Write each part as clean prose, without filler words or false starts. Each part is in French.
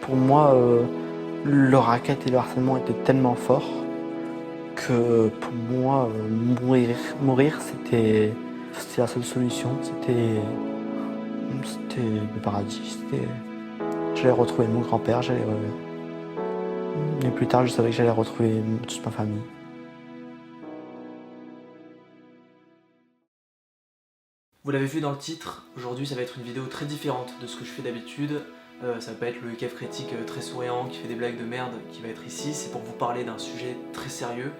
pour moi, le racket et le harcèlement étaient tellement forts que pour moi, mourir c'était la seule solution. C'était le paradis. J'allais retrouver mon grand-père, et plus tard, je savais que j'allais retrouver toute ma famille. Vous l'avez vu dans le titre, aujourd'hui ça va être une vidéo très différente de ce que je fais d'habitude. Ça va pas être le Kev critique très souriant qui fait des blagues de merde qui va être ici, c'est pour vous parler d'un sujet très sérieux.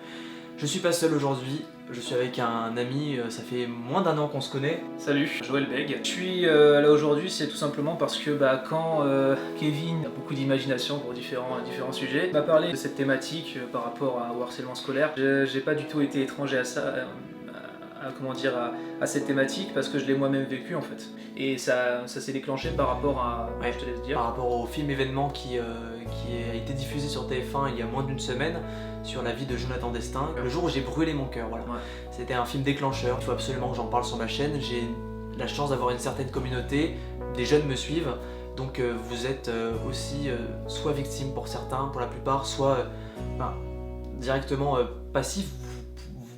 Je suis pas seul aujourd'hui, je suis avec un ami, ça fait moins d'1 an qu'on se connaît. Salut, Joël Beg. Je suis là aujourd'hui, c'est tout simplement parce que quand Kevin a beaucoup d'imagination pour différents sujets, m'a parlé de cette thématique par rapport au harcèlement scolaire. J'ai pas du tout été étranger à ça, à cette thématique parce que je l'ai moi-même vécu en fait. Et ça s'est déclenché par rapport à, Ouais, je te laisse dire. Par rapport au film événement qui a été diffusé sur TF1 il y a moins d'1 semaine sur la vie de Jonathan Destin, le jour où j'ai brûlé mon cœur, voilà. Ouais. C'était un film déclencheur, il faut absolument que j'en parle sur ma chaîne. J'ai la chance d'avoir une certaine communauté, des jeunes me suivent, donc vous êtes aussi soit victime pour certains, pour la plupart, soit directement passif.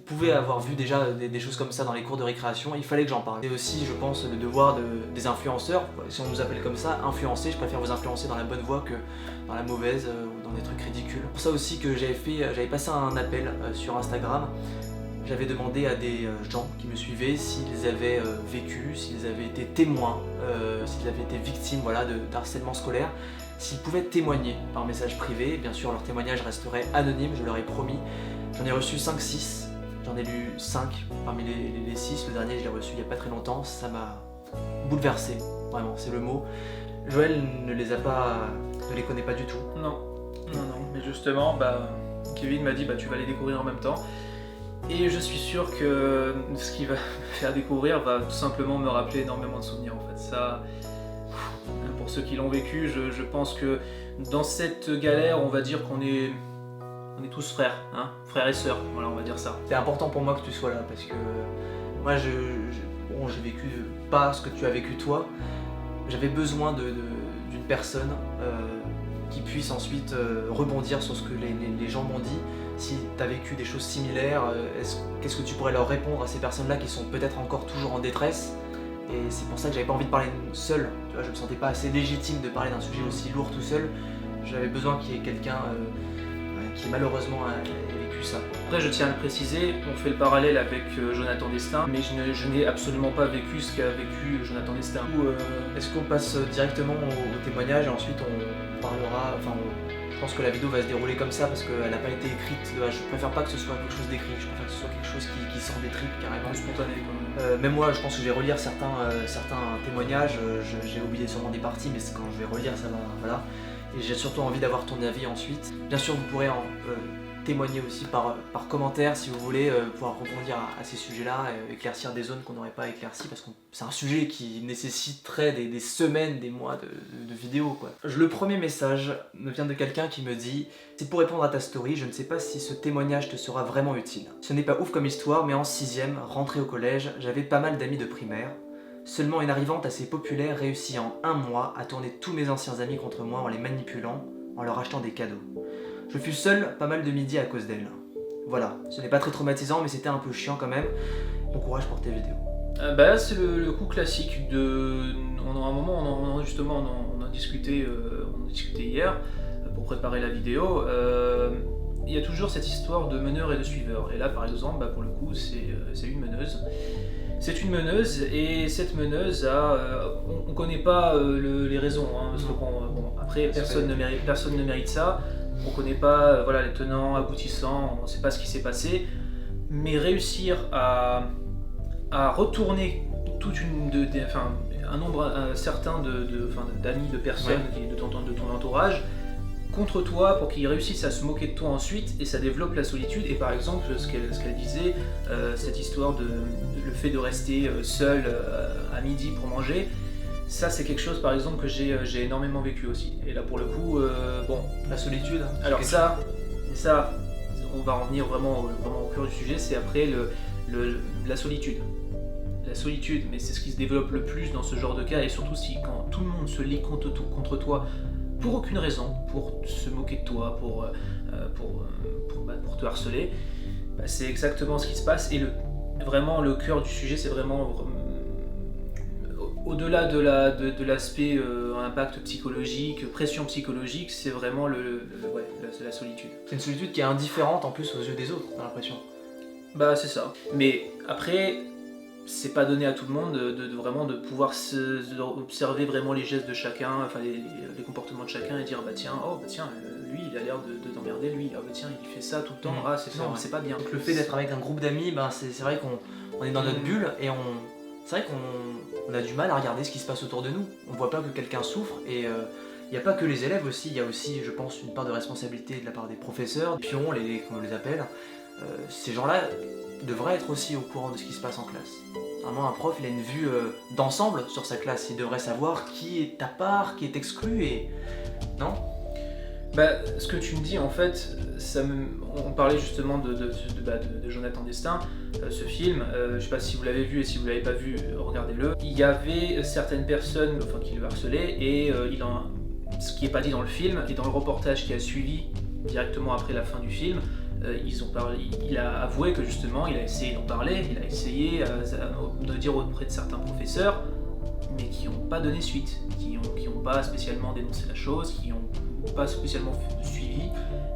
Vous pouvez avoir vu déjà des choses comme ça dans les cours de récréation, il fallait que j'en parle. C'est aussi, je pense, le devoir des influenceurs, si on nous appelle comme ça, influencer. Je préfère vous influencer dans la bonne voie que dans la mauvaise ou dans des trucs ridicules. C'est pour ça aussi que j'avais passé un appel sur Instagram. J'avais demandé à des gens qui me suivaient s'ils avaient vécu, s'ils avaient été témoins, s'ils avaient été victimes de harcèlement scolaire, s'ils pouvaient témoigner par message privé. Bien sûr, leur témoignage resterait anonyme, je leur ai promis. J'en ai reçu 5-6. J'en ai lu 5 parmi les 6, le dernier je l'ai reçu il n'y a pas très longtemps, ça m'a bouleversé, vraiment, c'est le mot. Joël ne les connaît pas du tout. Non, mais justement, Kevin m'a dit tu vas les découvrir en même temps. Et je suis sûr que ce qu'il va me faire découvrir va tout simplement me rappeler énormément de souvenirs en fait. Ça, pour ceux qui l'ont vécu, je pense que dans cette galère, on va dire qu'on est tous frères, frères et sœurs, voilà, on va dire ça. C'est important pour moi que tu sois là parce que moi j'ai vécu pas ce que tu as vécu toi. J'avais besoin d'une personne qui puisse ensuite rebondir sur ce que les gens m'ont dit. Si tu as vécu des choses similaires, qu'est-ce que tu pourrais leur répondre à ces personnes-là qui sont peut-être encore toujours en détresse? Et c'est pour ça que j'avais pas envie de parler seul. Tu vois, je me sentais pas assez légitime de parler d'un sujet aussi lourd tout seul. J'avais besoin qu'il y ait quelqu'un qui malheureusement a vécu ça. Après, je tiens à le préciser, on fait le parallèle avec Jonathan Destin, mais je n'ai absolument pas vécu ce qu'a vécu Jonathan Destin. Est-ce qu'on passe directement au témoignage et ensuite on parlera, je pense que la vidéo va se dérouler comme ça parce qu'elle n'a pas été écrite. Je préfère pas que ce soit quelque chose d'écrit, je préfère que ce soit quelque chose qui sort des tripes carrément. Spontané quand même. Même moi, je pense que je vais relire certains témoignages, j'ai oublié sûrement des parties, mais quand je vais relire ça va, voilà. Et j'ai surtout envie d'avoir ton avis ensuite. Bien sûr, vous pourrez témoigner aussi par commentaire si vous voulez, pouvoir rebondir à ces sujets-là, éclaircir des zones qu'on n'aurait pas éclaircies, parce que c'est un sujet qui nécessiterait des semaines, des mois de vidéos, quoi. Le premier message me vient de quelqu'un qui me dit « C'est pour répondre à ta story, je ne sais pas si ce témoignage te sera vraiment utile. Ce n'est pas ouf comme histoire, mais en 6ème, rentrée au collège, j'avais pas mal d'amis de primaire. Seulement une arrivante assez populaire réussit en 1 mois à tourner tous mes anciens amis contre moi en les manipulant, en leur achetant des cadeaux. Je fus seul pas mal de midi à cause d'elle. Voilà, ce n'est pas très traumatisant mais c'était un peu chiant quand même. Bon courage pour tes vidéos. C'est le coup classique de... À un moment, on a discuté hier pour préparer la vidéo. Il y a toujours cette histoire de meneur et de suiveur. Et là par exemple, pour le coup, c'est une meneuse. C'est une meneuse et cette meneuse on connaît pas les raisons, parce que après personne ne mérite ça. On connaît pas les tenants, aboutissants, on sait pas ce qui s'est passé, mais réussir à retourner un nombre certain d'amis, de personnes, de ton entourage contre toi pour qu'ils réussissent à se moquer de toi ensuite, et ça développe la solitude. Et par exemple ce qu'elle disait, cette histoire le fait de rester seul à midi pour manger, ça c'est quelque chose par exemple que j'ai énormément vécu aussi. Et là pour le coup, la solitude, alors ça on va en venir vraiment au cœur du sujet, c'est après la solitude. La solitude, mais c'est ce qui se développe le plus dans ce genre de cas, et surtout quand tout le monde se lie contre toi pour aucune raison, pour se moquer de toi, pour te harceler. C'est exactement ce qui se passe, et vraiment le cœur du sujet, c'est vraiment au-delà de l'aspect impact psychologique, pression psychologique, c'est vraiment la solitude. C'est une solitude qui est indifférente en plus aux yeux des autres, on a l'impression. Bah c'est ça. Mais après, c'est pas donné à tout le monde vraiment de pouvoir observer vraiment les gestes de chacun, enfin les comportements de chacun, et dire lui il a l'air de t'emmerder, lui, il fait ça tout le temps, c'est pas bien. Donc le fait d'être avec un groupe d'amis, c'est vrai qu'on est dans notre bulle, et c'est vrai qu'on a du mal à regarder ce qui se passe autour de nous. On voit pas que quelqu'un souffre, et il n'y a pas que les élèves aussi, il y a aussi, je pense, une part de responsabilité de la part des professeurs, des pions, comme on les appelle. Ces gens-là devraient être aussi au courant de ce qui se passe en classe. Vraiment, un prof, il a une vue d'ensemble sur sa classe, il devrait savoir qui est à part, qui est exclu, et... Non ? Ce que tu me dis, en fait, on parlait justement de Jonathan Destin, ce film, je sais pas si vous l'avez vu, et si vous l'avez pas vu, regardez-le. Il y avait certaines personnes qui le harcelaient, et ce qui est pas dit dans le film, qui est dans le reportage qui a suivi directement après la fin du film, il a avoué que justement il a essayé d'en parler, il a essayé de dire auprès de certains professeurs, mais qui n'ont pas donné suite, qui ont pas spécialement dénoncé la chose, qui n'ont pas spécialement suivi,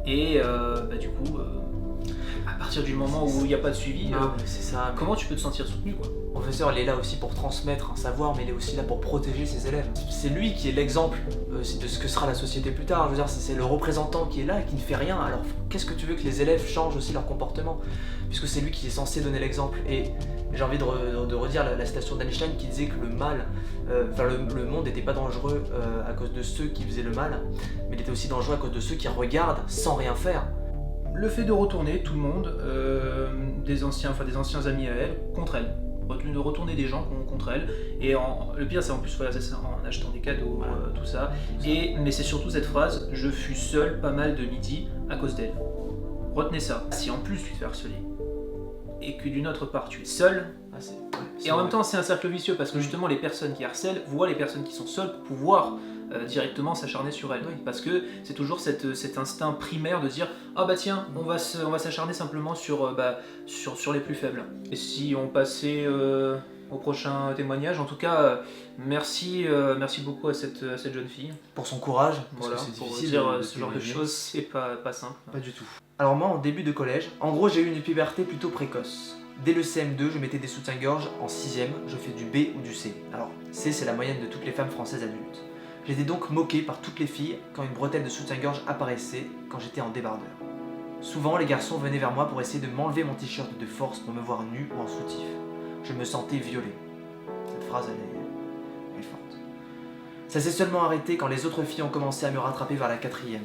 et du coup, à partir du moment où il n'y a pas de suivi, c'est ça, comment tu peux te sentir soutenu, quoi ? Le professeur, il est là aussi pour transmettre un savoir, mais il est aussi là pour protéger ses élèves. C'est lui qui est l'exemple de ce que sera la société plus tard. Je veux dire, c'est le représentant qui est là et qui ne fait rien. Alors, qu'est-ce que tu veux que les élèves changent aussi leur comportement ? Puisque c'est lui qui est censé donner l'exemple. Et j'ai envie de redire la citation d'Einstein qui disait que le monde n'était pas dangereux à cause de ceux qui faisaient le mal, mais il était aussi dangereux à cause de ceux qui regardent sans rien faire. Le fait de retourner tout le monde, des anciens amis à elle, contre elle. De retourner des gens contre elle, et le pire c'est en plus c'est en achetant des cadeaux, tout ça, mais c'est surtout cette phrase: je fus seul pas mal de midi à cause d'elle. Retenez ça. Si en plus tu te fais harceler et que d'une autre part tu es seul, et en même temps c'est un cercle vicieux, parce que justement les personnes qui harcèlent voient les personnes qui sont seules pour pouvoir directement s'acharner sur elles, parce que c'est toujours cet instinct primaire de dire on va s'acharner simplement sur les plus faibles. Et si on passait au prochain témoignage, en tout cas merci beaucoup à cette jeune fille pour son courage, parce que c'est difficile de dire ce genre de choses, c'est pas simple. Pas du tout. Alors moi, en début de collège, en gros j'ai eu une puberté plutôt précoce. Dès le CM2, je mettais des soutiens-gorge. En 6ème, je fais du B ou du C. Alors C, c'est la moyenne de toutes les femmes françaises adultes. J'étais donc moqué par toutes les filles quand une bretelle de soutien-gorge apparaissait quand j'étais en débardeur. Souvent, les garçons venaient vers moi pour essayer de m'enlever mon t-shirt de force pour me voir nu ou en soutif. Je me sentais violé. Cette phrase, elle est forte. Ça s'est seulement arrêté quand les autres filles ont commencé à me rattraper vers la 4ème.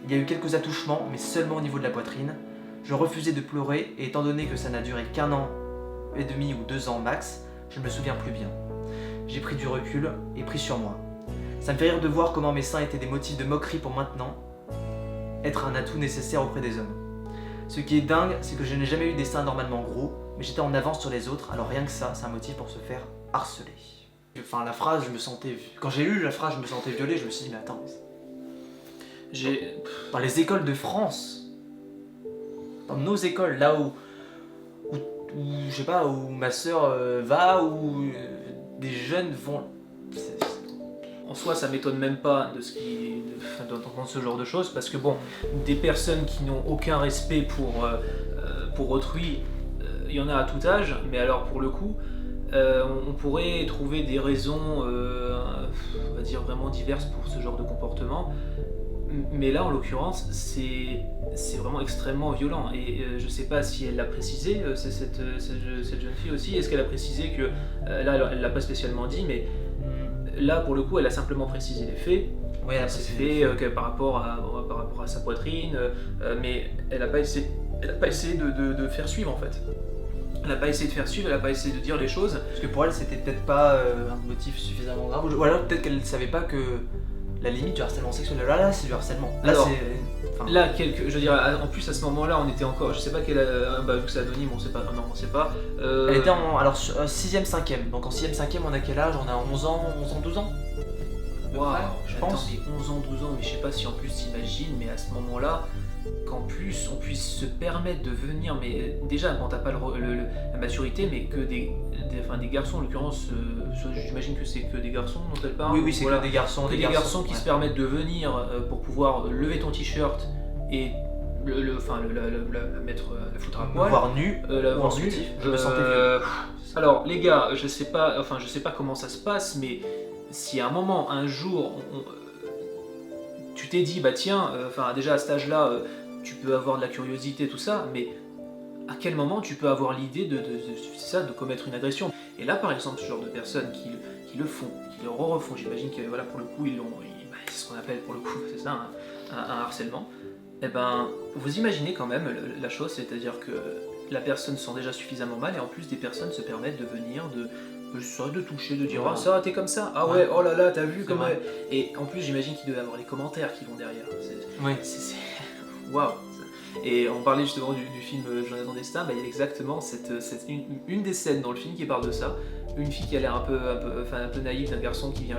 Il y a eu quelques attouchements, mais seulement au niveau de la poitrine. Je refusais de pleurer, et étant donné que ça n'a duré qu'1 an et demi ou 2 ans max, je ne me souviens plus bien. J'ai pris du recul et pris sur moi. Ça me fait rire de voir comment mes seins étaient des motifs de moquerie pour maintenant être un atout nécessaire auprès des hommes. Ce qui est dingue, c'est que je n'ai jamais eu des seins normalement gros, mais j'étais en avance sur les autres, alors rien que ça, c'est un motif pour se faire harceler. Enfin, la phrase, quand j'ai lu la phrase, je me sentais violé, je me suis dit, mais attends, dans les écoles de France, dans nos écoles, là où je sais pas, où ma sœur va, où des jeunes vont... En soi, ça m'étonne même pas d'entendre ce genre de choses, parce que des personnes qui n'ont aucun respect pour autrui, il y en a à tout âge, mais alors pour le coup, on pourrait trouver des raisons, on va dire vraiment diverses pour ce genre de comportement, mais là en l'occurrence, c'est vraiment extrêmement violent, et je sais pas si elle l'a précisé, cette jeune fille aussi, est-ce qu'elle a précisé que, là elle l'a pas spécialement dit, mais là, pour le coup, elle a simplement précisé les faits. Oui, elle a précisé que par rapport à sa poitrine, mais elle n'a pas essayé de faire suivre, en fait. Elle n'a pas essayé de faire suivre, elle n'a pas essayé de dire les choses. Parce que pour elle, c'était peut-être pas un motif suffisamment grave. Ou alors peut-être qu'elle ne savait pas que la limite du harcèlement sexuel, là c'est du harcèlement. Là, alors, je veux dire, en plus à ce moment-là, on était encore, je sais pas vu que c'est anonyme, on sait pas, non, on sait pas. Elle était en 6ème, 5ème, donc en 6ème, 5ème, on a quel âge ? On a 11 ans, 12 ans ? peu Waouh, près, je attends, pense. mais 11 ans, 12 ans, mais je sais pas si en plus t'imagines, mais à ce moment-là, qu'en plus on puisse se permettre de venir, mais déjà quand t'as pas la maturité, mais que enfin, des garçons en l'occurrence, j'imagine que c'est que des garçons dont elle parle. Oui, oui, c'est voilà. que des garçons. Que des garçons qui se permettent de venir pour pouvoir lever ton t-shirt et enfin, la mettre, la foutre à Me poil. voir nu, La ou voir en nue. soutif, je me sentais vieux. Alors les gars, je sais pas comment ça se passe, mais si à un moment, un jour, tu t'es dit, bah tiens, enfin déjà à cet âge-là, tu peux avoir de la curiosité, tout ça, mais à quel moment tu peux avoir l'idée de commettre une agression? Et là, par exemple, ce genre de personnes qui le font, qui le refont, j'imagine que voilà, pour le coup, c'est ce qu'on appelle pour le coup, c'est ça, un harcèlement. Eh ben, vous imaginez quand même la chose, c'est-à-dire que la personne se sent déjà suffisamment mal et en plus des personnes se permettent de venir, de toucher, de dire Ouais. ah ça t'es comme ça, ah ouais, Ouais. oh là là t'as vu C'est comment vrai. et en plus j'imagine qu'il doit y avoir les commentaires qui vont derrière. Oui. Waouh. Et on parlait justement du film Jonathan Destin, bah, il y a exactement une des scènes dans le film qui parle de ça. Une fille qui a l'air un peu naïve d'un garçon qui vient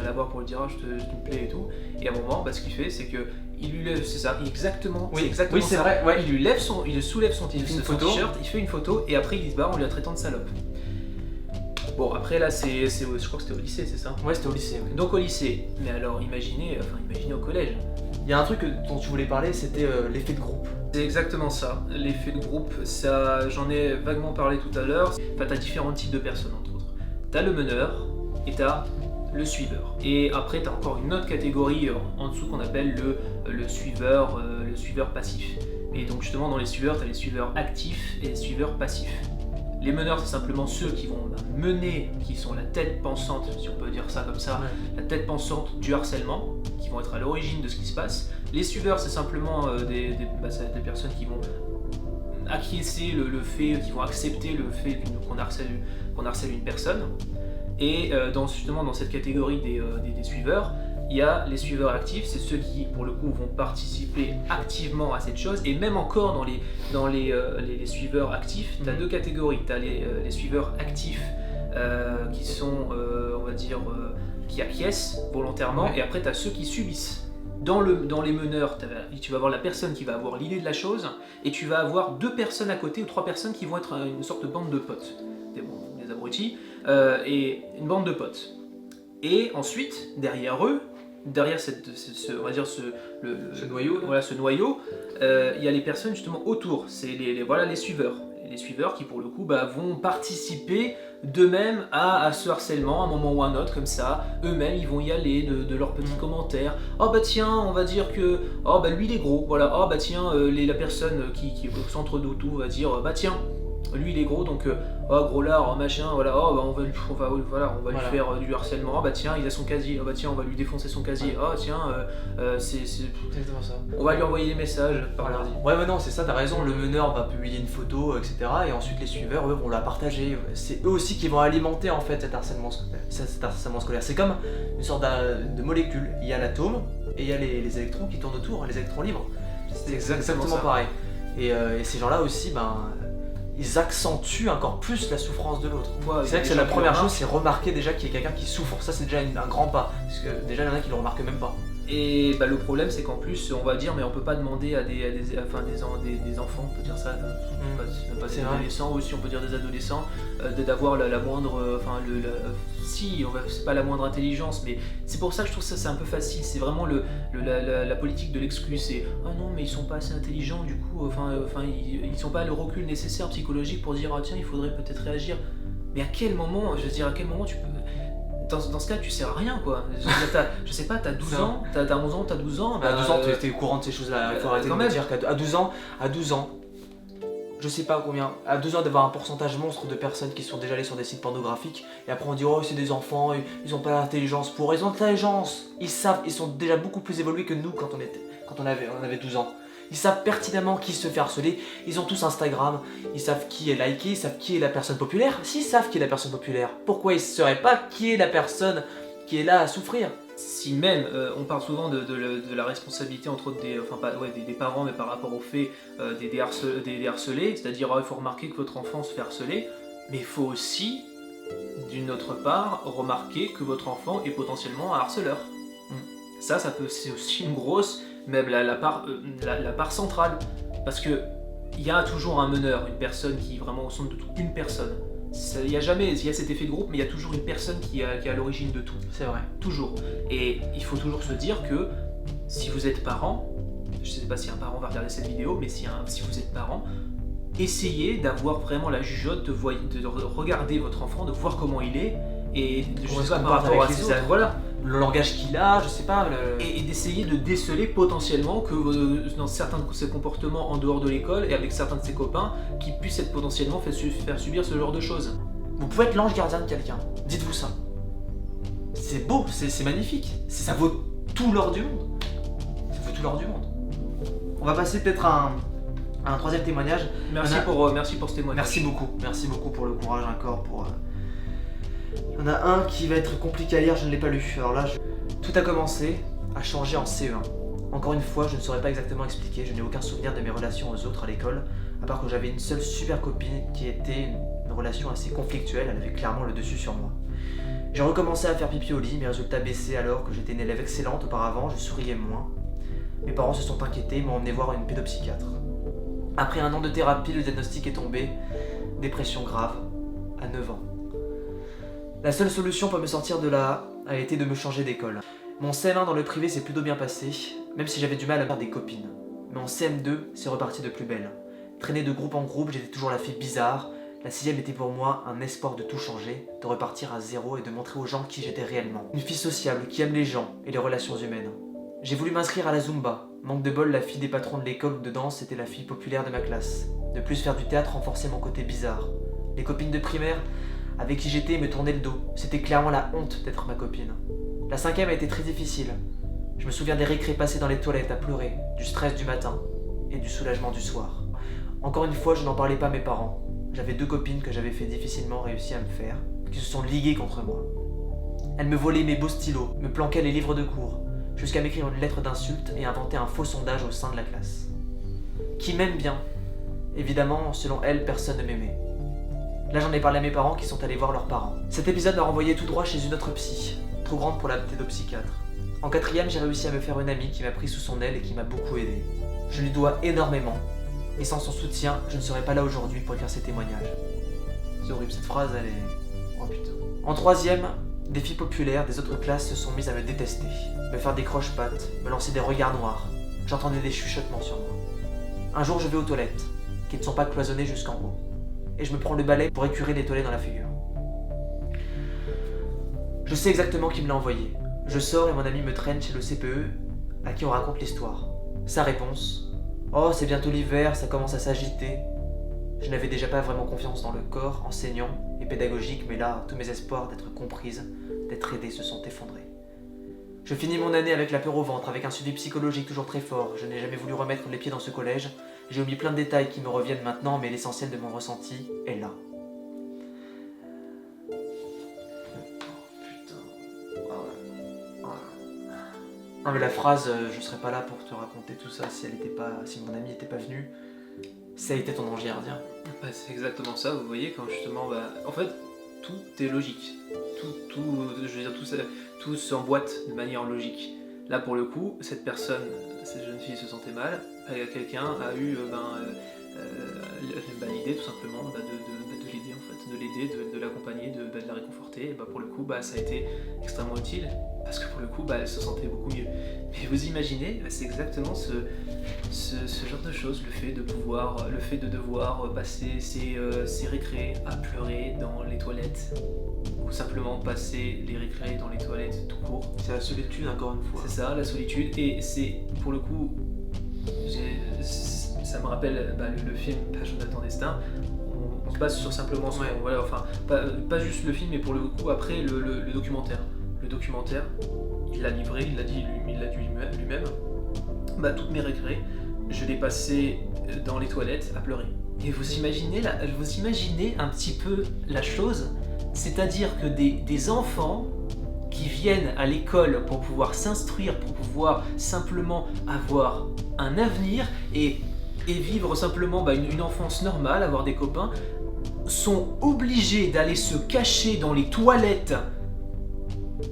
la voir pour lui dire ah, je te plais et tout. Et à un moment, bah, ce qu'il fait, c'est que il lui lève, c'est ça, exactement, Oui, c'est exactement c'est ça. vrai, ouais. Il le soulève son fait une son photo. t-shirt, il fait une photo et après il se barre en lui traitant de salope. Bon après là je crois que c'était au lycée, c'est ça. Ouais, c'était au lycée. Oui. Donc au lycée, mais alors imaginez au collège. Il y a un truc dont tu voulais parler, c'était l'effet de groupe. C'est exactement ça, l'effet de groupe, ça, j'en ai vaguement parlé tout à l'heure. Enfin, t'as différents types de personnes entre autres. T'as le meneur et t'as le suiveur. Et après t'as encore une autre catégorie en dessous qu'on appelle le suiveur passif. Et donc justement dans les suiveurs, t'as les suiveurs actifs et les suiveurs passifs. Les meneurs, c'est simplement ceux qui vont mener, qui sont la tête pensante, si on peut dire ça comme ça, la tête pensante du harcèlement, qui vont être à l'origine de ce qui se passe. Les suiveurs, c'est simplement des personnes qui vont acquiescer le fait, qui vont accepter le fait qu'on harcèle une personne. Et justement dans cette catégorie des suiveurs, il y a les suiveurs actifs, c'est ceux qui pour le coup vont participer activement à cette chose. Et même encore dans les suiveurs actifs, tu as deux catégories. Tu as les suiveurs actifs qui sont, on va dire, qui acquiescent volontairement, Ouais. et après tu as ceux qui subissent. Dans les meneurs, tu vas avoir la personne qui va avoir l'idée de la chose, et tu vas avoir deux personnes à côté ou trois personnes qui vont être une sorte de bande de potes, des abrutis, et une bande de potes. Et ensuite, derrière eux, derrière on va dire ce noyau, là. voilà, ce noyau, il y a les personnes justement autour, c'est les suiveurs. Les suiveurs qui pour le coup vont participer d'eux-mêmes à ce harcèlement à un moment ou à un autre, comme ça, eux-mêmes ils vont y aller de leurs petits commentaires. Oh bah tiens, on va dire que oh bah lui il est gros, voilà, oh bah tiens, la personne qui est au centre de tout va dire bah tiens, lui il est gros donc oh gros lard, machin, voilà, oh bah on va lui faire du harcèlement, oh bah tiens il a son casier, oh bah tiens on va lui défoncer son casier, oh tiens c'est Exactement ça. on va lui envoyer des messages par l'ordi. Ouais, non, c'est ça, t'as raison. Le meneur va publier une photo, etc. Et ensuite, les suiveurs, eux, vont la partager. C'est eux aussi qui vont alimenter, en fait, cet harcèlement scolaire. C'est comme une sorte de molécule. Il y a l'atome et il y a les électrons qui tournent autour, les électrons libres. C'est exactement ça. pareil. Et ces gens-là aussi, ils accentuent encore plus la souffrance de l'autre. Ouais, C'est vrai que c'est la première chose, c'est remarquer déjà qu'il y a quelqu'un qui souffre. Ça, c'est déjà un grand pas. Parce que déjà, il y en a qui le remarquent même pas. Et le problème c'est qu'en plus on va dire mais on peut pas demander à des enfants, on peut dire ça, pas des C'est vrai. adolescents, ou aussi on peut dire des adolescents, d'avoir la moindre, si c'est pas la moindre intelligence, mais c'est pour ça que je trouve ça c'est un peu facile, c'est vraiment la politique de l'exclu, c'est ah non mais ils sont pas assez intelligents du coup, ils sont pas le recul nécessaire psychologique pour dire ah tiens il faudrait peut-être réagir, mais à quel moment tu peux dans ce cas, tu sers à rien quoi. Je sais pas, t'as 12 ans, t'as 11 ans, t'as 12 ans. À 12 ans, t'es au courant de ces choses-là. Il faut arrêter de me dire qu'à 12 ans, je sais pas combien, à 12 ans d'avoir un pourcentage monstre de personnes qui sont déjà allées sur des sites pornographiques, et après on dit oh c'est des enfants, ils ont pas l'intelligence pour. Ils ont de l'intelligence, ils savent, ils sont déjà beaucoup plus évolués que nous quand on avait 12 ans. Ils savent pertinemment qui se fait harceler, ils ont tous Instagram, ils savent qui est liké, ils savent qui est la personne populaire. S'ils savent qui est la personne populaire, pourquoi ils ne sauraient pas qui est la personne qui est là à souffrir? Si même, on parle souvent de la responsabilité entre autres des parents, mais par rapport au fait des harcelés, c'est-à-dire il faut remarquer que votre enfant se fait harceler, mais il faut aussi d'une autre part, remarquer que votre enfant est potentiellement un harceleur. Ça c'est aussi une grosse, même la part centrale. Parce que il y a toujours un meneur, une personne qui est vraiment au centre de tout. Une personne. Il y a cet effet de groupe, mais il y a toujours une personne qui est à l'origine de tout. C'est vrai. Toujours. Et il faut toujours se dire que si vous êtes parent, je ne sais pas si un parent va regarder cette vidéo, mais si vous êtes parent, essayez d'avoir vraiment la jugeote de regarder votre enfant, de voir comment il est, et Comment est-ce qu'on part avec les autres. voilà. Le langage qu'il a, je sais pas. Et d'essayer de déceler potentiellement que dans certains de ses comportements en dehors de l'école et avec certains de ses copains, qui puissent être potentiellement faire subir ce genre de choses. Vous pouvez être l'ange gardien de quelqu'un. Dites-vous ça. C'est beau, c'est magnifique. Ça vaut tout l'or du monde. Ça vaut tout l'or du monde. On va passer peut-être à un troisième témoignage. Merci pour ce témoignage. Merci beaucoup pour le courage encore. Il y en a un qui va être compliqué à lire, je ne l'ai pas lu. Alors là, tout a commencé à changer en CE1. Encore une fois, je ne saurais pas exactement expliquer, je n'ai aucun souvenir de mes relations aux autres à l'école, à part que j'avais une seule super copine qui était une relation assez conflictuelle, elle avait clairement le dessus sur moi. J'ai recommencé à faire pipi au lit, mes résultats baissaient alors que j'étais une élève excellente auparavant, je souriais moins. Mes parents se sont inquiétés et m'ont emmené voir une pédopsychiatre. Après 1 an de thérapie, le diagnostic est tombé, dépression grave, à 9 ans. La seule solution pour me sortir de là a été de me changer d'école. Mon CM1 dans le privé s'est plutôt bien passé, même si j'avais du mal à faire des copines. Mais en CM2, c'est reparti de plus belle. Traîner de groupe en groupe, j'étais toujours la fille bizarre. La 6ème était pour moi un espoir de tout changer, de repartir à zéro et de montrer aux gens qui j'étais réellement. Une fille sociable qui aime les gens et les relations humaines. J'ai voulu m'inscrire à la Zumba. Manque de bol, la fille des patrons de l'école de danse était la fille populaire de ma classe. De plus, faire du théâtre renforçait mon côté bizarre. Les copines de primaire avec qui j'étais me tournaient le dos. C'était clairement la honte d'être ma copine. La 5ème a été très difficile. Je me souviens des récrés passés dans les toilettes à pleurer, du stress du matin et du soulagement du soir. Encore une fois, je n'en parlais pas à mes parents. J'avais 2 copines que j'avais fait difficilement réussir à me faire, qui se sont liguées contre moi. Elles me volaient mes beaux stylos, me planquaient les livres de cours, jusqu'à m'écrire une lettre d'insulte et inventer un faux sondage au sein de la classe. Qui m'aime bien? Évidemment, selon elles, personne ne m'aimait. Là, j'en ai parlé à mes parents qui sont allés voir leurs parents. Cet épisode m'a renvoyé tout droit chez une autre psy, trop grande pour la pédopsychiatre. En 4ème, j'ai réussi à me faire une amie qui m'a pris sous son aile et qui m'a beaucoup aidé. Je lui dois énormément, et sans son soutien, je ne serais pas là aujourd'hui pour écrire ces témoignages. C'est horrible, cette phrase, elle est... Oh putain. En 3ème, des filles populaires des autres classes se sont mises à me détester, me faire des croche-pattes, me lancer des regards noirs. J'entendais des chuchotements sur moi. Un jour, je vais aux toilettes, qui ne sont pas cloisonnées jusqu'en haut, et je me prends le balai pour écurer les toilettes dans la figure. Je sais exactement qui me l'a envoyé. Je sors et mon ami me traîne chez le CPE, à qui on raconte l'histoire. Sa réponse: oh, c'est bientôt l'hiver, ça commence à s'agiter. Je n'avais déjà pas vraiment confiance dans le corps enseignant et pédagogique, mais là, tous mes espoirs d'être comprise, d'être aidée se sont effondrés. Je finis mon année avec la peur au ventre, avec un suivi psychologique toujours très fort. Je n'ai jamais voulu remettre les pieds dans ce collège. J'ai omis plein de détails qui me reviennent maintenant, mais l'essentiel de mon ressenti est là. Non mais la phrase je serais pas là pour te raconter tout ça si mon ami n'était pas venu, ça a été ton ange gardien. Bah, c'est exactement ça, vous voyez, quand justement, en fait, tout est logique. Tout s'emboîte de manière logique. Là, pour le coup, cette jeune fille se sentait mal, quelqu'un a eu l'idée tout simplement de l'aider, en fait, de l'aider, de l'accompagner, de la réconforter. Et pour le coup, ça a été extrêmement utile, parce que pour le coup, elle se sentait beaucoup mieux. Mais vous imaginez, c'est exactement ce genre de choses, le fait de devoir passer ses récrés à pleurer dans les toilettes, ou simplement passer les récrés dans les toilettes tout court. C'est la solitude, encore une fois. C'est ça, la solitude, et c'est, pour le coup, ça me rappelle le film Jonathan Destin. On se base sur simplement ce voilà, enfin, pas juste le film, mais pour le coup, après, le documentaire. Le documentaire, il l'a livré, il l'a dit lui-même. Toutes mes récrés, je l'ai passé dans les toilettes à pleurer. Et vous imaginez un petit peu la chose, c'est-à-dire que des enfants qui viennent à l'école pour pouvoir s'instruire, pour pouvoir simplement avoir un avenir et vivre simplement une enfance normale, avoir des copains, sont obligés d'aller se cacher dans les toilettes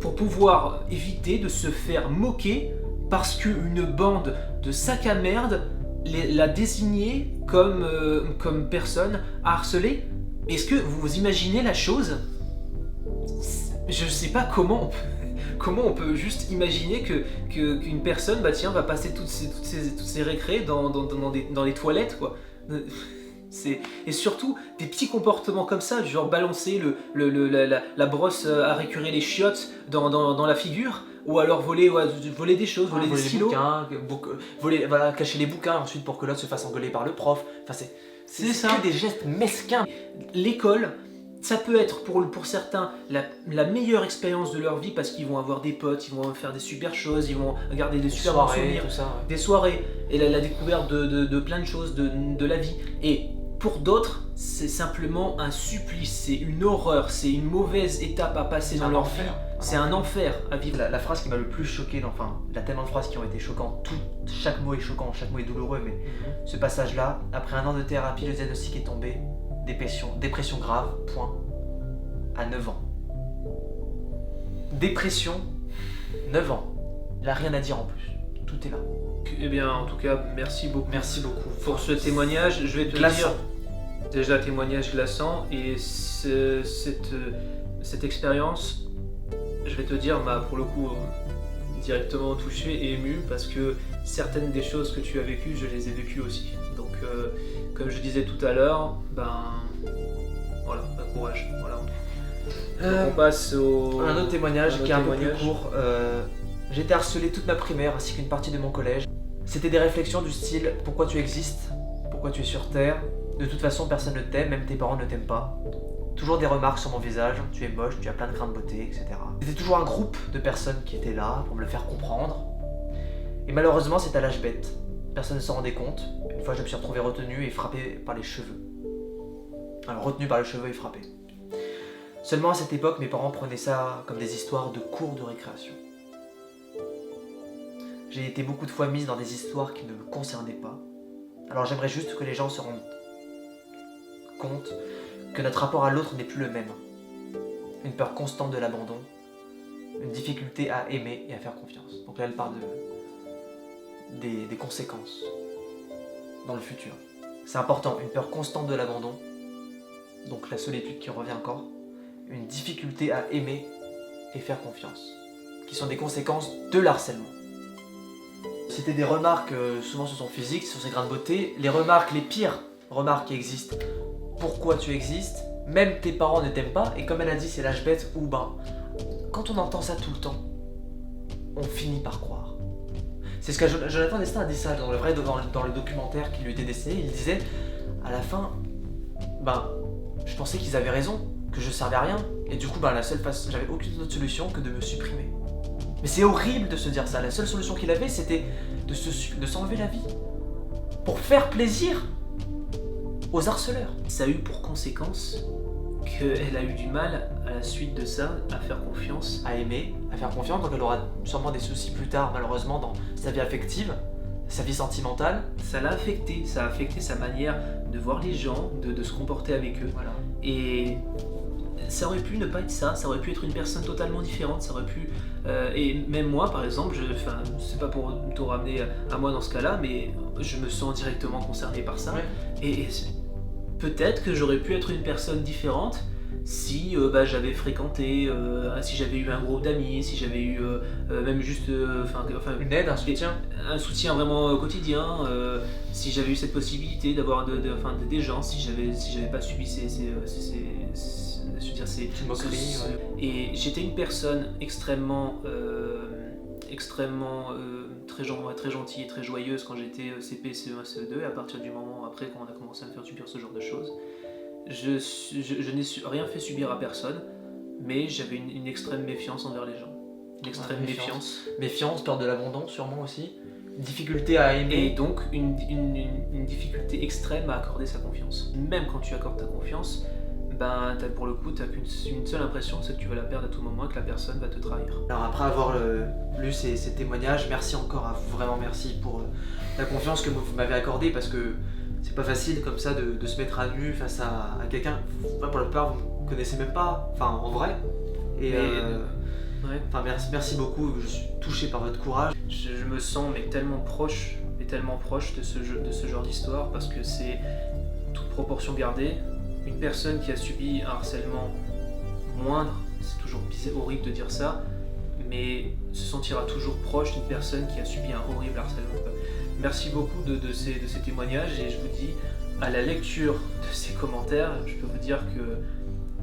pour pouvoir éviter de se faire moquer parce qu'une bande de sacs à merde l'a désigné comme personne à harceler. Est-ce que vous imaginez la chose? Je sais pas comment on peut juste imaginer qu'une personne va passer toutes ces récrés dans les toilettes, quoi. Et surtout des petits comportements comme ça, du genre balancer la brosse à récurer les chiottes dans la figure, ou alors voler des choses, voler des stylos, cacher les bouquins ensuite pour que l'autre se fasse engueuler par le prof. Enfin, c'est ça. que des gestes mesquins. L'école, ça peut être pour certains la meilleure expérience de leur vie parce qu'ils vont avoir des potes, ils vont faire des super choses, ils vont garder des super bons souvenirs, tout ça, des soirées, et la découverte de plein de choses de la vie. Et pour d'autres, c'est simplement un supplice, c'est une horreur, c'est une mauvaise étape à passer dans leur vie. C'est un enfer à vivre. La phrase qui m'a le plus choqué, il y a tellement de phrases qui ont été choquantes, chaque mot est choquant, chaque mot est douloureux, mais ce passage-là, après 1 an de thérapie, le diagnostic est tombé, dépression grave, point, à 9 ans. Dépression, 9 ans. Il n'a rien à dire en plus, tout est là. Eh bien, en tout cas, merci beaucoup. Merci beaucoup. Pour ce témoignage, je vais te Glaçant. dire, déjà témoignage glaçant, et cette expérience, je vais te dire, m'a pour le coup directement touché et ému, parce que certaines des choses que tu as vécues, je les ai vécues aussi. Donc, comme je disais tout à l'heure, voilà, courage. Voilà. Donc, on passe un autre témoignage qui est un peu plus témoignage. court. J'ai été harcelé toute ma primaire ainsi qu'une partie de mon collège. C'était des réflexions du style « Pourquoi tu existes ? Pourquoi tu es sur Terre ? De toute façon, personne ne t'aime, même tes parents ne t'aiment pas. » Toujours des remarques sur mon visage « Tu es moche, tu as plein de grains de beauté, etc. » C'était toujours un groupe de personnes qui étaient là pour me le faire comprendre. Et malheureusement, c'est à l'âge bête. Personne ne s'en rendait compte. Une fois, je me suis retrouvé retenu et frappé par les cheveux. Alors, retenu par les cheveux et frappé. Seulement à cette époque, mes parents prenaient ça comme des histoires de cours de récréation. J'ai été beaucoup de fois mise dans des histoires qui ne me concernaient pas. Alors j'aimerais juste que les gens se rendent compte que notre rapport à l'autre n'est plus le même. Une peur constante de l'abandon, une difficulté à aimer et à faire confiance. Donc là, elle parle des conséquences dans le futur. C'est important, une peur constante de l'abandon, donc la solitude qui revient encore, une difficulté à aimer et faire confiance, qui sont des conséquences de l'harcèlement. C'était des remarques, souvent ce sont physiques, sur ces grains de beauté, les pires remarques qui existent. Pourquoi tu existes? Même tes parents ne t'aiment pas, et comme elle a dit, c'est l'âge bête où, quand on entend ça tout le temps, on finit par croire. C'est ce que Jonathan Destin a dit ça dans le documentaire qui lui était destiné. Il disait, à la fin, je pensais qu'ils avaient raison, que je servais à rien, et du coup, j'avais aucune autre solution que de me supprimer. Mais c'est horrible de se dire ça. La seule solution qu'il avait, c'était de s'enlever la vie pour faire plaisir aux harceleurs. Ça a eu pour conséquence qu'elle a eu du mal à la suite de ça à faire confiance. À aimer, à faire confiance, donc elle aura sûrement des soucis plus tard, malheureusement, dans sa vie affective, sa vie sentimentale. Ça l'a affecté, ça a affecté sa manière de voir les gens, de se comporter avec eux. Voilà. Et ça aurait pu ne pas être ça aurait pu être une personne totalement différente, ça aurait pu... et même moi, par exemple, c'est pas pour te ramener à moi dans ce cas-là, mais je me sens directement concerné par ça. Ouais. Et peut-être que j'aurais pu être une personne différente si j'avais fréquenté, si j'avais eu un groupe d'amis, si j'avais eu même juste une aide, un soutien. Un soutien vraiment quotidien, si j'avais eu cette possibilité d'avoir des gens, si j'avais pas subi ces moqueries. Et j'étais une personne extrêmement très gentille et très joyeuse quand j'étais CP, CE1, CE2, et à partir du moment après quand on a commencé à me faire subir ce genre de choses, je n'ai rien fait subir à personne, mais j'avais une extrême méfiance envers les gens. Une extrême méfiance. Méfiance, peur de l'abandon sûrement aussi, difficulté à aimer. Et donc une difficulté extrême à accorder sa confiance. Même quand tu accordes ta confiance, pour le coup, t'as qu'une seule impression, c'est que tu vas la perdre à tout moment et que la personne va te trahir. Alors après avoir lu ces témoignages, merci encore à vous, vraiment merci pour la confiance que vous m'avez accordée, parce que c'est pas facile comme ça de se mettre à nu face à quelqu'un, pour la plupart vous ne connaissez même pas, enfin en vrai. Et Ouais. enfin, merci beaucoup, je suis touché par votre courage. Je me sens tellement proche de ce genre d'histoire, parce que c'est, toute proportion gardée, une personne qui a subi un harcèlement moindre, c'est toujours horrible de dire ça, mais se sentira toujours proche d'une personne qui a subi un horrible harcèlement. Merci beaucoup de ces témoignages, et je vous dis, à la lecture de ces commentaires, je peux vous dire que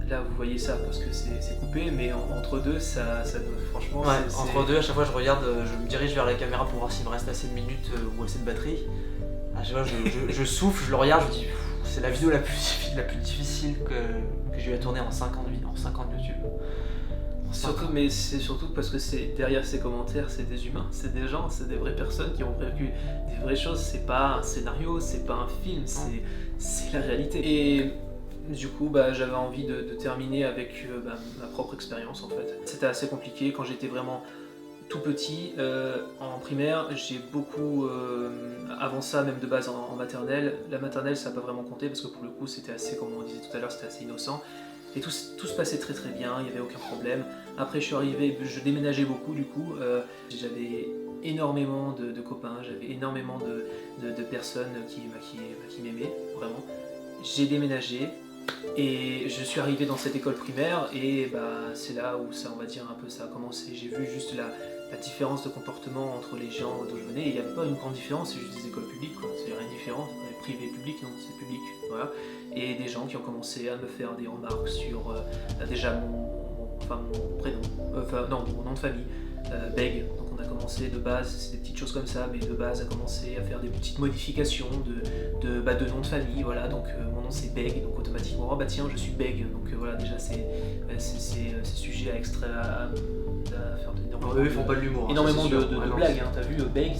là vous voyez ça parce que c'est coupé, mais entre deux, ça franchement, Ouais, c'est- entre deux, à chaque fois je regarde, je me dirige vers la caméra pour voir s'il me reste assez de minutes ou assez de batterie. À chaque fois je souffle, je le regarde, je me dis c'est la vidéo la plus difficile que j'ai eu à tourner en 5 ans de vie, en 5 ans de YouTube. En 5 Surtout, ans. mais c'est surtout parce que derrière ces commentaires, c'est des humains, c'est des gens, c'est des vraies personnes qui ont vécu des vraies choses. C'est pas un scénario, c'est pas un film, c'est la réalité. Et du coup, j'avais envie de terminer avec ma propre expérience en fait. C'était assez compliqué quand j'étais vraiment tout petit, en primaire. J'ai beaucoup, avant ça, même de base en maternelle. La maternelle, ça n'a pas vraiment compté parce que pour le coup, c'était assez, comme on disait tout à l'heure, c'était assez innocent. Et tout se passait très très bien, il n'y avait aucun problème. Après je suis arrivé, je déménageais beaucoup du coup, j'avais énormément de copains, j'avais énormément de personnes qui m'aimaient, vraiment. J'ai déménagé et je suis arrivé dans cette école primaire, et c'est là où ça, on va dire, un peu ça a commencé. J'ai vu juste la différence de comportement entre les gens d'où je venais, et il n'y a pas une grande différence, c'est juste des écoles publiques, quoi. C'est rien de différent, privé public, non, c'est public, voilà. Et des gens qui ont commencé à me faire des remarques sur déjà mon prénom, non, mon nom de famille, Beg. Donc on a commencé de base, c'est des petites choses comme ça, mais de base a commencé à faire des petites modifications de nom de famille, voilà. Donc mon nom c'est Beg, donc automatiquement, oh bah tiens, je suis Beg, donc voilà, déjà c'est sujet à extrait à faire Non, eux ils font pas de l'humour. énormément ça, c'est de sûr. Ouais, non, blagues, hein. T'as vu, Beg,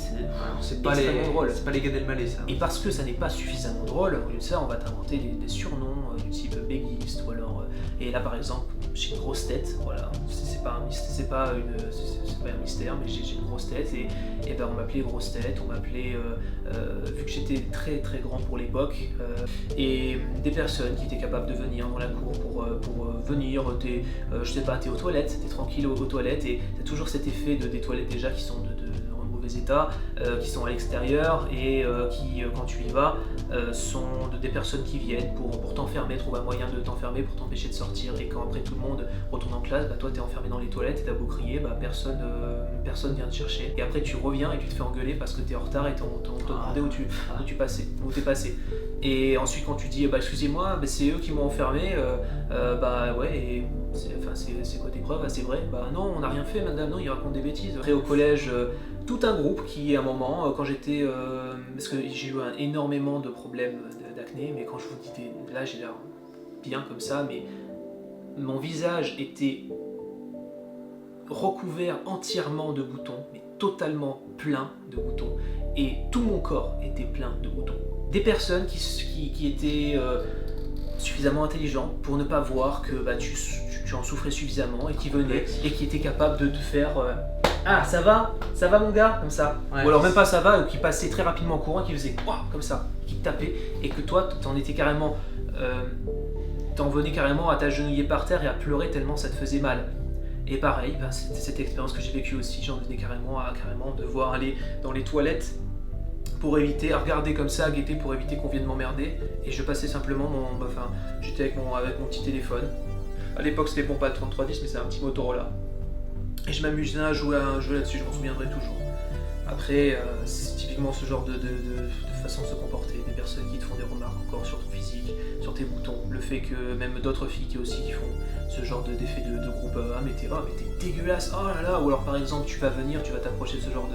c'est pas les extrêmement drôle. c'est pas les Gad Elmaleh ça. Et parce que ça n'est pas suffisamment drôle, au lieu de ça, on va t'inventer des surnoms du type Begist, ou alors. Et là, par exemple, j'ai une grosse tête, voilà. C'est pas un mystère, mais j'ai une grosse tête, et on m'appelait grosse tête, on m'appelait, vu que j'étais très très grand pour l'époque, et des personnes qui étaient capables de venir dans la cour pour venir, je sais pas, t'es aux toilettes, t'es tranquille aux toilettes, et t'as toujours cet effet des toilettes déjà qui sont de mauvais état, qui sont à l'extérieur, et qui, quand tu y vas, sont des personnes qui viennent pour t'enfermer, trouver un moyen de t'enfermer pour t'empêcher de sortir. Et quand après tout le monde retourne en classe, toi t'es enfermé dans les toilettes, et t'as beau crier, personne vient te chercher. Et après tu reviens et tu te fais engueuler parce que t'es en retard et t'ont demandé où t'es passé. Et ensuite quand tu dis excusez-moi, c'est eux qui m'ont enfermé, ouais, et c'est quoi tes preuves? C'est vrai? Non, on n'a rien fait madame, non, il raconte des bêtises. Après au collège, tout un groupe qui à un moment, quand j'étais, parce que j'ai eu énormément de problèmes d'acné, mais quand je vous dis là j'ai l'air bien comme ça, mais mon visage était recouvert entièrement de boutons, mais totalement plein de boutons, et tout mon corps était plein de boutons. Des personnes qui étaient suffisamment intelligentes pour ne pas voir que tu en souffrais suffisamment, et qui venaient et qui étaient capables de te faire ah, ça va mon gars, comme ça. Ouais, ou alors même pas ça va, ou qui passait très rapidement en courant, qui faisait comme ça, qui te tapait, et que toi t'en étais carrément, t'en venais carrément à t'agenouiller par terre et à pleurer tellement ça te faisait mal. Et pareil, c'était cette expérience que j'ai vécue aussi, j'en venais carrément à devoir aller dans les toilettes pour éviter, à regarder comme ça, à guetter pour éviter qu'on vienne m'emmerder, et je passais simplement j'étais avec mon petit téléphone. À l'époque c'était bon, pas le 3310, mais c'est un petit Motorola. Et je m'amusais à jouer à un jeu là-dessus, je m'en souviendrai toujours. Après, c'est typiquement ce genre de façon de se comporter, des personnes qui te font des remarques encore sur ton physique, sur tes boutons, le fait que même d'autres filles qui font ce genre d'effet de groupe, mais t'es dégueulasse, oh là là, ou alors par exemple tu vas t'approcher de ce genre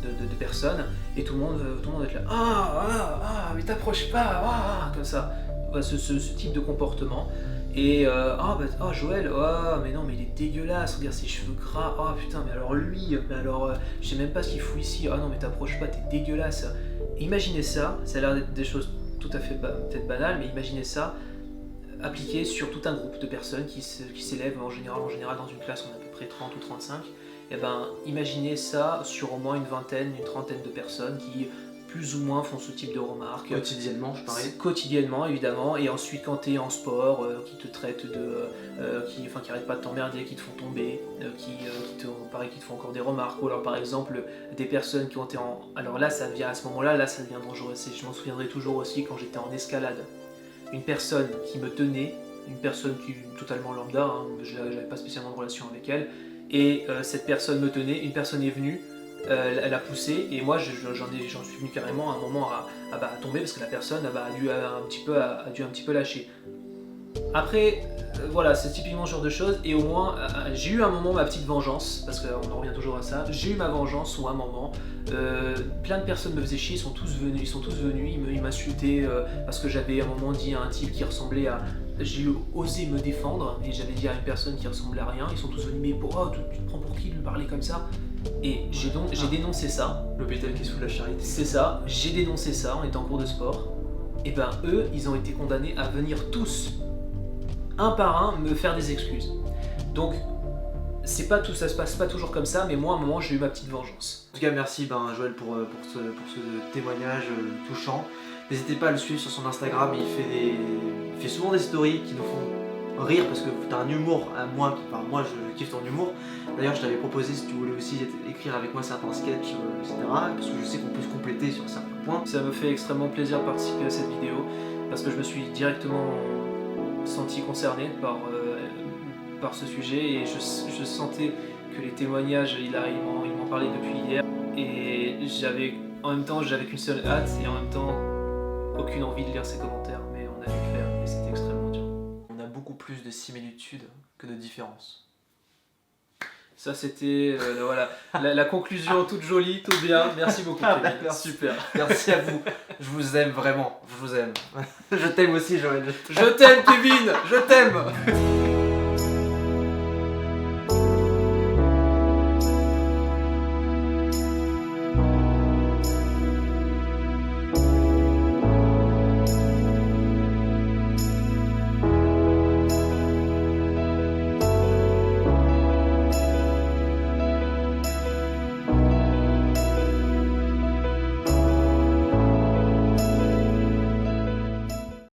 de personnes, et tout le monde va être là, mais t'approches pas, comme ça, ce type de comportement. Et Joël, mais non, mais il est dégueulasse, regarde ses cheveux gras, putain, mais alors lui, je sais même pas ce qu'il fout ici, non mais t'approches pas, t'es dégueulasse. Imaginez ça a l'air d'être des choses tout à fait peut-être banales, mais imaginez ça appliqué sur tout un groupe de personnes qui s'élèvent en général dans une classe, on a à peu près 30 ou 35, et imaginez ça sur au moins une vingtaine, une trentaine de personnes qui plus ou moins font ce type de remarques. Quotidiennement, je parie. Quotidiennement, évidemment. Et ensuite, quand tu es en sport, qui te traitent de. qui arrêtent pas de t'emmerder, qui te font tomber, qui te font encore des remarques. Ou alors, par exemple, des personnes qui ont été en. Alors là, ça devient à ce moment-là, ça devient dangereux. Je m'en souviendrai toujours aussi quand j'étais en escalade. Une personne qui me tenait, une personne qui totalement lambda, hein, je n'avais pas spécialement de relation avec elle, et cette personne me tenait, une personne est venue, elle a poussé, et moi j'en suis venu carrément à un moment à tomber parce que la personne a dû un petit peu lâcher. Après, voilà, c'est typiquement ce genre de choses, et au moins j'ai eu un moment ma petite vengeance, parce qu'on en revient toujours à ça, j'ai eu ma vengeance ou un moment, plein de personnes me faisaient chier, ils sont tous venus, ils m'insultaient parce que j'avais à un moment dit à un type qui ressemblait à... J'ai osé me défendre, et j'avais dit à une personne qui ressemblait à rien, ils sont tous venus, mais tu te prends pour qui de lui parler comme ça? Et j'ai dénoncé ça. L'hôpital qui est sous la charité. C'est ça, j'ai dénoncé ça, on était en cours de sport, et ben eux, ils ont été condamnés à venir tous, un par un, me faire des excuses. Donc, ça se passe pas toujours comme ça, mais moi à un moment j'ai eu ma petite vengeance. En tout cas, merci Joël pour ce témoignage touchant. N'hésitez pas à le suivre sur son Instagram, il fait souvent des stories qui nous font rire parce que tu as un humour à moi, moi je kiffe ton humour. D'ailleurs, je t'avais proposé si tu voulais aussi écrire avec moi certains sketchs, etc. Parce que je sais qu'on peut se compléter sur certains points. Ça me fait extrêmement plaisir de participer à cette vidéo parce que je me suis directement senti concerné par ce sujet, et je sentais que les témoignages, il m'en parlait depuis hier, et en même temps j'avais qu'une seule hâte et en même temps aucune envie de lire ses commentaires, mais on a dû le faire et c'était extrêmement dur. On a beaucoup plus de similitudes que de différences. Ça c'était voilà, la conclusion toute jolie, tout bien. Merci beaucoup Kevin. Merci. Super. Merci à vous. Je vous aime vraiment. Je vous aime. Je t'aime aussi Joël. Je t'aime Kevin, je t'aime.